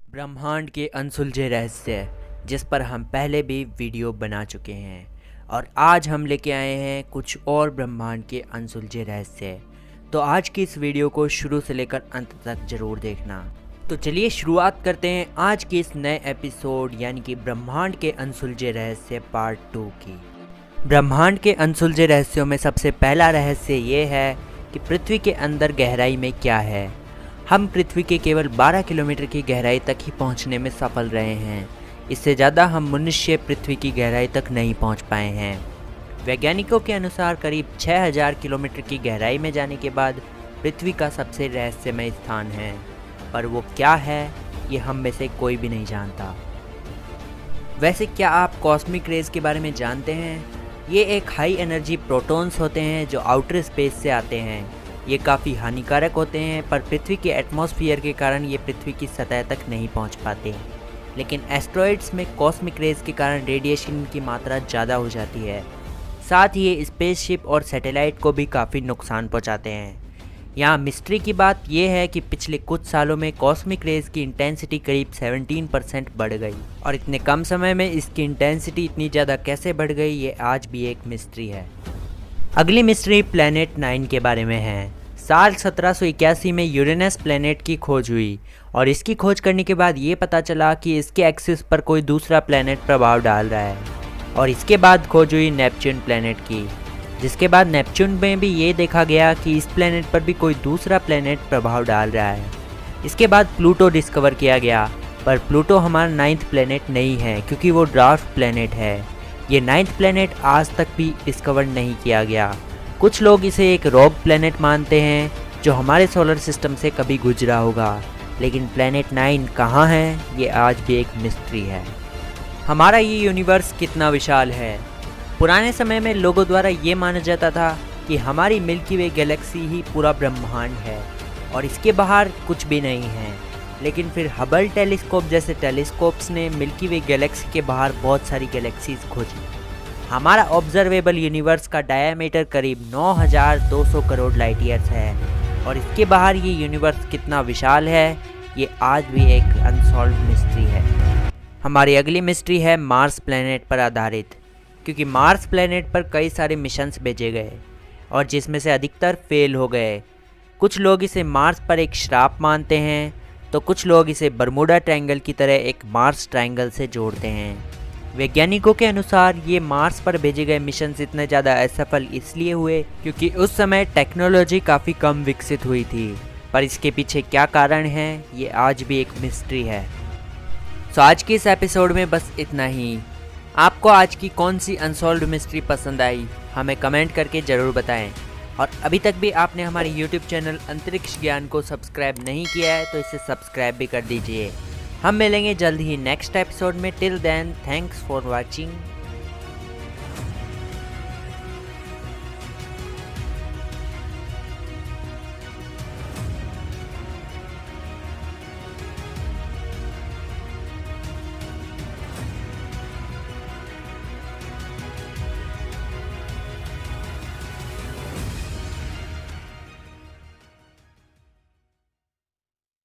ब्रह्मांड के अनसुलझे रहस्य जिस पर हम पहले भी वीडियो बना चुके हैं और आज हम लेके आए हैं कुछ और ब्रह्मांड के अनसुलझे रहस्य। तो आज की इस वीडियो को शुरू से लेकर अंत तक ज़रूर देखना। तो चलिए शुरुआत करते हैं आज के इस नए एपिसोड यानी कि ब्रह्मांड के अनसुलझे रहस्य पार्ट 2 की। ब्रह्मांड के अनसुलझे रहस्यों में सबसे पहला रहस्य ये है कि पृथ्वी के अंदर गहराई में क्या है। हम पृथ्वी के केवल 12 किलोमीटर की गहराई तक ही पहुंचने में सफल रहे हैं। इससे ज़्यादा हम मनुष्य पृथ्वी की गहराई तक नहीं पहुंच पाए हैं। वैज्ञानिकों के अनुसार करीब 6000 किलोमीटर की गहराई में जाने के बाद पृथ्वी का सबसे रहस्यमय स्थान है, पर वो क्या है ये हम में से कोई भी नहीं जानता। वैसे क्या आप कॉस्मिक रेज के बारे में जानते हैं? ये एक हाई एनर्जी प्रोटॉन्स होते हैं जो आउटर स्पेस से आते हैं। ये काफ़ी हानिकारक होते हैं, पर पृथ्वी के एटमॉस्फेयर के कारण ये पृथ्वी की सतह तक नहीं पहुंच पाते। लेकिन एस्ट्रॉइड्स में कॉस्मिक रेज के कारण रेडिएशन की मात्रा ज़्यादा हो जाती है। साथ ही ये स्पेसशिप और सैटेलाइट को भी काफ़ी नुकसान पहुंचाते हैं। यहाँ मिस्ट्री की बात यह है कि पिछले कुछ सालों में कॉस्मिक रेज की इंटेंसिटी करीब 17% बढ़ गई, और इतने कम समय में इसकी इंटेंसिटी इतनी ज़्यादा कैसे बढ़ गई ये आज भी एक मिस्ट्री है। अगली मिस्ट्री प्लैनेट 9 के बारे में है। साल 1781 में यूरेनस प्लैनेट की खोज हुई और इसकी खोज करने के बाद ये पता चला कि इसके एक्सिस पर कोई दूसरा प्लैनेट प्रभाव डाल रहा है। और इसके बाद खोज हुई नेपच्यून प्लैनेट की, जिसके बाद नेपच्यून में भी ये देखा गया कि इस प्लैनेट पर भी कोई दूसरा प्लैनेट प्रभाव डाल रहा है। इसके बाद प्लूटो डिस्कवर किया गया, पर प्लूटो हमारा 9th प्लैनेट नहीं है क्योंकि वो ड्वार्फ प्लैनेट है। ये 9th प्लैनेट आज तक भी डिस्कवर नहीं किया गया। कुछ लोग इसे एक रॉग प्लैनेट मानते हैं जो हमारे सोलर सिस्टम से कभी गुजरा होगा, लेकिन प्लैनेट 9 कहाँ है ये आज भी एक मिस्ट्री है। हमारा ये यूनिवर्स कितना विशाल है। पुराने समय में लोगों द्वारा ये माना जाता था कि हमारी मिल्की वे गैलेक्सी ही पूरा ब्रह्मांड है और इसके बाहर कुछ भी नहीं है। लेकिन फिर हबल टेलीस्कोप जैसे टेलीस्कोप्स ने मिल्की वे गैलेक्सी के बाहर बहुत सारी गैलेक्सीज खोजी। हमारा ऑब्जर्वेबल यूनिवर्स का डायमीटर करीब 9200 करोड़ लाइट ईयर्स है, और इसके बाहर ये यूनिवर्स कितना विशाल है ये आज भी एक अनसॉल्व्ड मिस्ट्री है। हमारी अगली मिस्ट्री है मार्स प्लैनेट पर आधारित, क्योंकि मार्स प्लैनेट पर कई सारे मिशंस भेजे गए और जिसमें से अधिकतर फेल हो गए। कुछ लोग इसे मार्स पर एक श्राप मानते हैं, तो कुछ लोग इसे बर्मुडा ट्रायंगल की तरह एक मार्स ट्रायंगल से जोड़ते हैं। वैज्ञानिकों के अनुसार ये मार्स पर भेजे गए मिशन इतने ज़्यादा असफल इसलिए हुए क्योंकि उस समय टेक्नोलॉजी काफ़ी कम विकसित हुई थी, पर इसके पीछे क्या कारण है ये आज भी एक मिस्ट्री है। सो आज की इस एपिसोड में बस इतना ही। आपको आज की कौन सी अनसॉल्व्ड मिस्ट्री पसंद आई हमें कमेंट करके ज़रूर बताएं, और अभी तक भी आपने हमारे YouTube चैनल अंतरिक्ष ज्ञान को सब्सक्राइब नहीं किया है तो इसे सब्सक्राइब भी कर दीजिए। हम मिलेंगे जल्द ही नेक्स्ट एपिसोड में। Till then thanks for watching.